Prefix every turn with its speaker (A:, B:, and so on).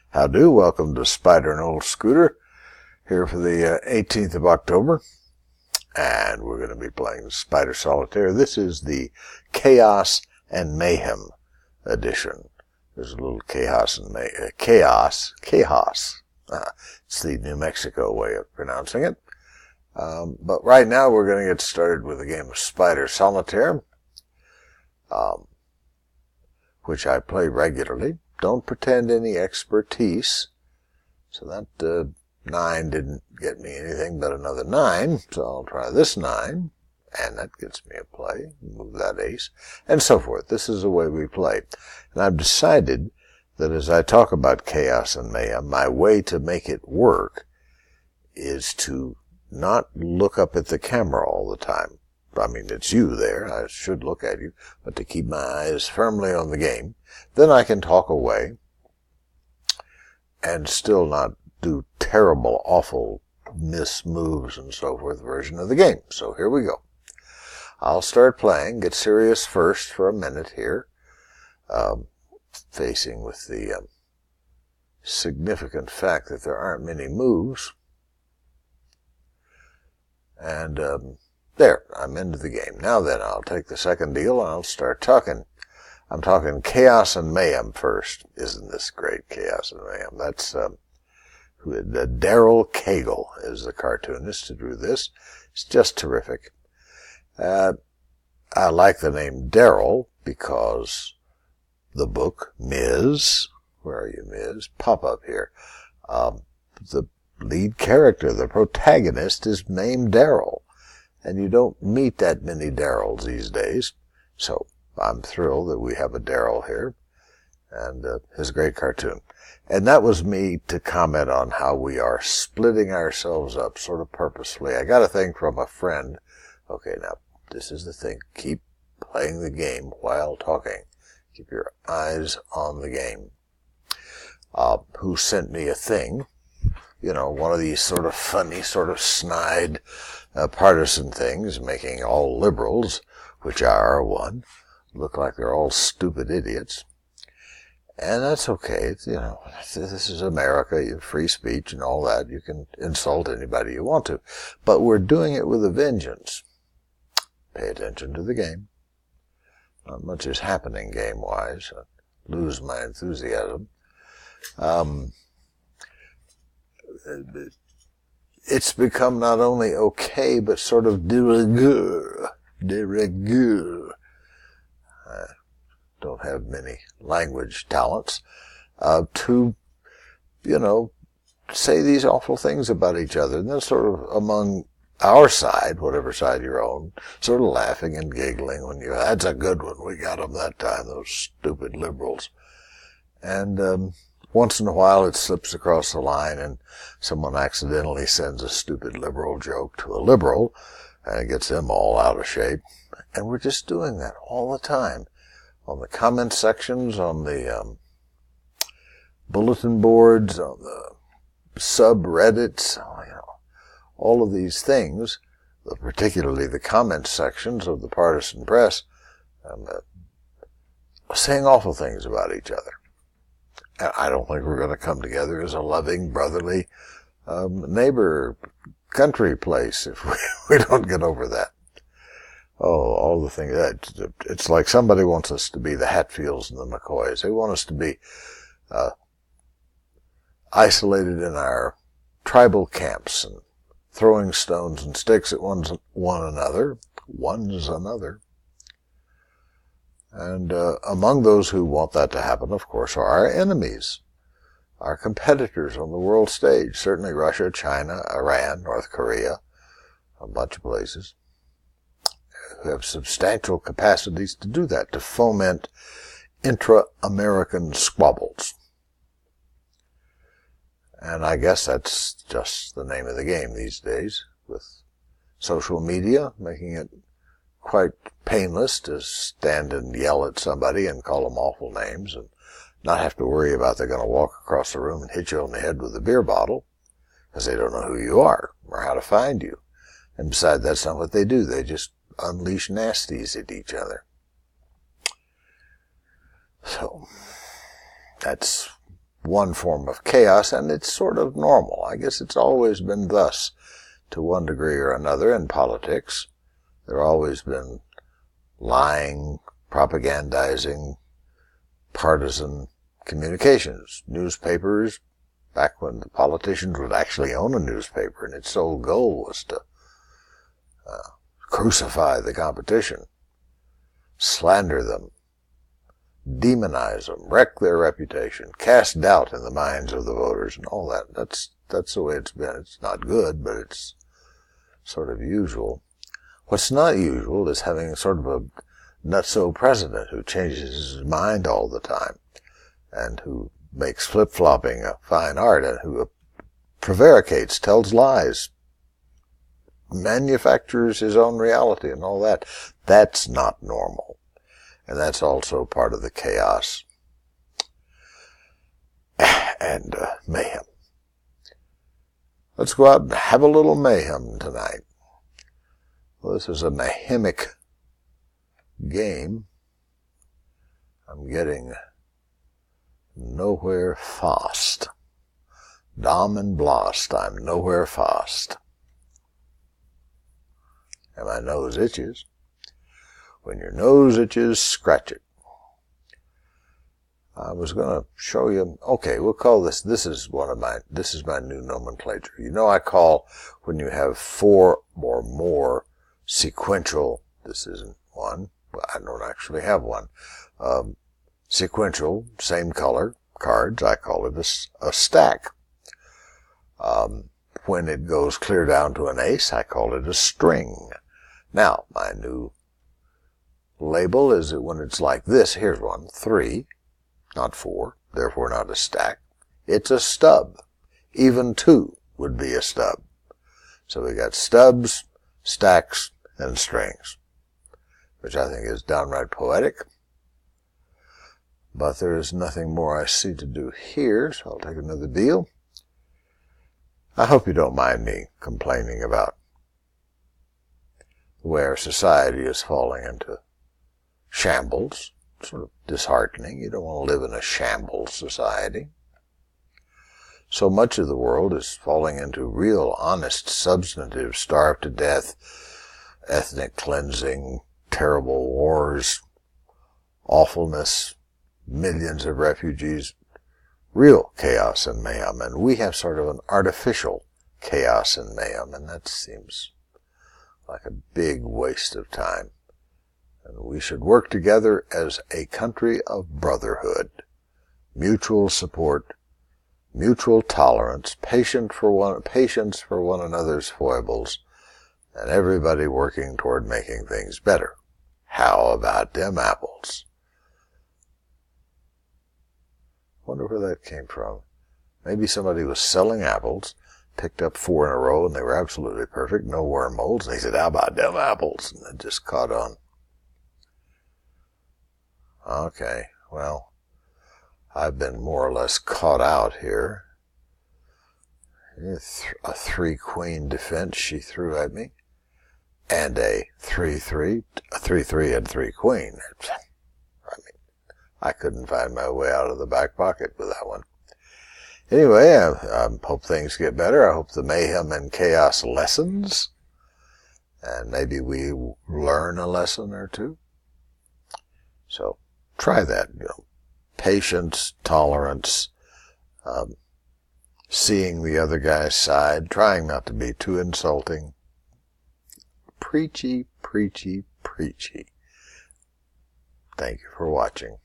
A: How do? Welcome to Spider and Olde Scooter, here for the 18th of October, and we're going to be playing Spider Solitaire. This is the Chaos and Mayhem edition. There's a little Chaos and Mayhem. Chaos. It's the New Mexico way of pronouncing it. But right now we're going to get started with a game of Spider Solitaire, which I play regularly. Don't pretend any expertise. So that 9 didn't get me anything but another 9. So I'll try this 9, and that gets me a play. Move that ace, and so forth. This is the way we play. And I've decided that as I talk about Chaos and Mayhem, my way to make it work is to not look up at the camera all the time. I mean, it's you there. I should look at you, but to keep my eyes firmly on the game. Then I can talk away and still not do terrible, awful miss moves and so forth version of the game. So here we go. I'll start playing, get serious first for a minute here, facing with the significant fact that there aren't many moves. And there, I'm into the game. Now then, I'll take the second deal and I'll start talking. I'm talking Chaos and Mayhem first. Isn't this great, Chaos and Mayhem? That's Daryl Cagle is the cartoonist who drew this. It's just terrific. I like the name Daryl because the book, Ms., where are you, Ms.? Pop up here. The lead character, the protagonist, is named Daryl. And you don't meet that many Daryls these days. So I'm thrilled that we have a Daryl here. And his great cartoon. And that was me to comment on how we are splitting ourselves up sort of purposefully. I got a thing from a friend. Okay, now, this is the thing. Keep playing the game while talking. Keep your eyes on the game. Who sent me a thing. You know, one of these sort of funny, sort of snide partisan things, making all liberals, which I are one, look like they're all stupid idiots. And that's okay. It's, you know, this is America. You have free speech and all that. You can insult anybody you want to. But we're doing it with a vengeance. Pay attention to the game. Not much is happening game-wise. I lose my enthusiasm. It's become not only okay, but sort of de rigueur. I don't have many language talents, to, you know, say these awful things about each other. And then sort of among our side, whatever side you're on, sort of laughing and giggling when that's a good one. We got them that time, those stupid liberals. And, once in a while it slips across the line and someone accidentally sends a stupid liberal joke to a liberal and it gets them all out of shape. And we're just doing that all the time. On the comment sections, on the bulletin boards, on the subreddits, you know, all of these things, particularly the comment sections of the partisan press, saying awful things about each other. I don't think we're going to come together as a loving, brotherly neighbor country place if we don't get over that. Oh, all the things. It's like somebody wants us to be the Hatfields and the McCoys. They want us to be isolated in our tribal camps and throwing stones and sticks at one another. And among those who want that to happen, of course, are our enemies, our competitors on the world stage. Certainly Russia, China, Iran, North Korea, a bunch of places who have substantial capacities to do that, to foment intra-American squabbles. And I guess that's just the name of the game these days, with social media making it quite painless to stand and yell at somebody and call them awful names and not have to worry about they're going to walk across the room and hit you on the head with a beer bottle because they don't know who you are or how to find you. And besides, that's not what they do. They just unleash nasties at each other. So that's one form of chaos, and it's sort of normal. I guess it's always been thus to one degree or another in politics. There have always been lying, propagandizing, partisan communications. Newspapers, back when the politicians would actually own a newspaper and its sole goal was to crucify the competition, slander them, demonize them, wreck their reputation, cast doubt in the minds of the voters and all that. That's the way it's been. It's not good, but it's sort of usual. What's not usual is having sort of a nutso president who changes his mind all the time and who makes flip-flopping a fine art and who prevaricates, tells lies, manufactures his own reality and all that. That's not normal. And that's also part of the chaos and mayhem. Let's go out and have a little mayhem tonight. Well, this is a mayhemic game. I'm getting nowhere fast. Dom and Blast, I'm nowhere fast. And my nose itches. When your nose itches, scratch it. I was going to show you, okay, we'll call this is my new nomenclature. You know I call when you have 4 or more sequential, this isn't one, I don't actually have one, sequential, same color cards, I call it a stack. When it goes clear down to an ace, I call it a string. Now, my new label is that when it's like this, here's one, 3, not 4, therefore not a stack. It's a stub. Even 2 would be a stub. So we got stubs, stacks, and strings, which I think is downright poetic. But there is nothing more I see to do here, so I'll take another deal. I hope you don't mind me complaining about the way our society is falling into shambles. Sort of disheartening. You don't want to live in a shambles society. So much of the world is falling into real, honest, substantive, starved to death, ethnic cleansing, terrible wars, awfulness, millions of refugees, real chaos and mayhem. And we have sort of an artificial chaos and mayhem, and that seems like a big waste of time. And we should work together as a country of brotherhood, mutual support, mutual tolerance, patience for one another's foibles, and everybody working toward making things better. How about them apples? Wonder where that came from. Maybe somebody was selling apples, picked up 4 in a row, and they were absolutely perfect, no worm molds, and they said, how about them apples? And it just caught on. Okay, well, I've been more or less caught out here. A 3-queen defense she threw at me, and a 3-3 and 3-queen. I mean, I couldn't find my way out of the back pocket with that one. Anyway, I hope things get better. I hope the mayhem and chaos lessens, and maybe we learn a lesson or two. So try that, patience, tolerance, seeing the other guy's side, trying not to be too insulting. Preachy, preachy, preachy. Thank you for watching.